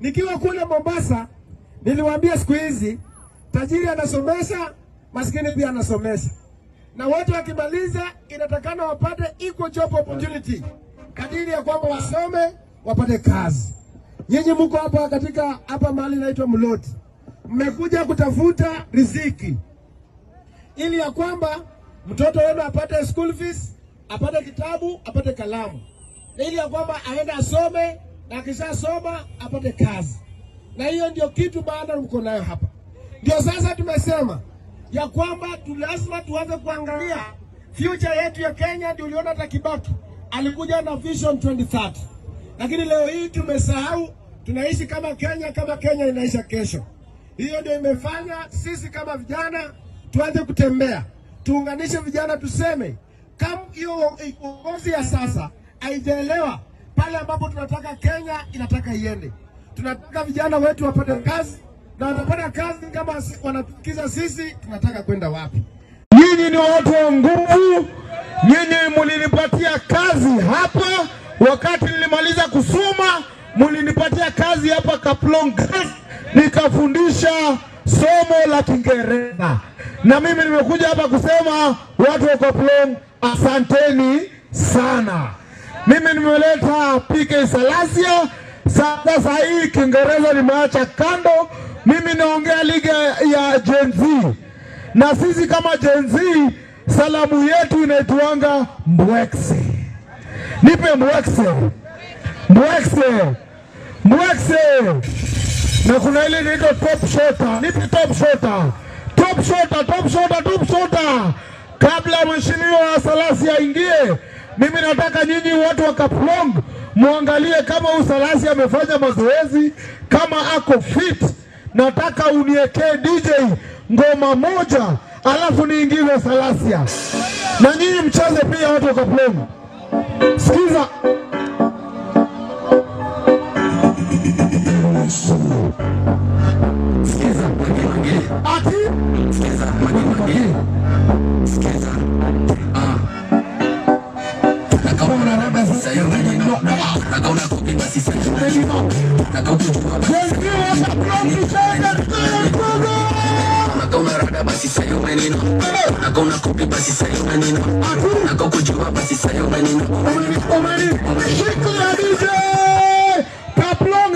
Nikiwa kule Mombasa, niliwaambia siku hizi tajiri anasomesha, maskini pia anasomesha. Na wote wakimaliza inatakana wapate equal job opportunity. Kadiri ya kwamba wasome, wapate kazi. Nyinyi mko hapa katika hapa mahali inaitwa Mloti. Mmekuja kutafuta riziki, ili ya kwamba mtoto wenu apate school fees, apate kitabu, apate kalamu. Na ili ya kwamba aende asome, na akishasoma apate kazi. Na hiyo ndio kitu baada mko nayo hapa. Ndio sasa tumesema ya kwamba lazima tuanze kuangalia future yetu ya Kenya. Ndio uliona hata Kibaki alikuja na Vision 2030. Lakini leo hii tumesahau, tunaishi kama Kenya inaisha kesho. Hiyo ndio imefanya sisi kama vijana tuanze kutembea. Tuunganishe vijana, tuseme kama hiyo uongozi ya sasa haijaelewa pale ambapo tunataka Kenya inataka iende. Tunataka vijana wetu wapate kazi, na watapata kazi kama wanatukiza sisi tunataka kwenda wapi. Nyinyi ni watu wa nguvu. Nyinyi mlinipatia kazi hapa wakati nilimaliza kusoma, mlinipatia kazi hapa Kaplong, nikafundisha somo la Kiingereza. Na mimi nimekuja hapa kusema watu wa Kaplong, asanteni sana. Mimi nimeleta PK Salasia. Sasa hii Kiingereza nimeacha kando. Mimi naongea lugha ya Gen Z. Na sisi kama Gen Z, salamu yetu inaitwanga Mbwekse. Nipe Mbwekse. Mbwekse. Mbwekse. Na kuna ile inaitwa top shota. Nipe top shota. Top shota, top shota, top shota. Kabla mheshimiwa Salasia aingie, mimi nataka nyinyi watu wa Kaplong muangalie kama Salasia amefanya mazoezi, kama ako fit. Nataka uniekee DJ ngoma moja, alafu niingize Salasia. Na nyinyi mcheze pia watu wa Kaplong. Sikiza. Sikiza. Ati? Sikiza. Sikiza. Nakaona raba sasa hiyo ndio. Nakaona kopi basi sasa. Nakaona rada basi sayo menino. Nakaona kopi basi sayo menino. Nakakujua basi sayo menino. Omani. Shikla DJ. Kaplong.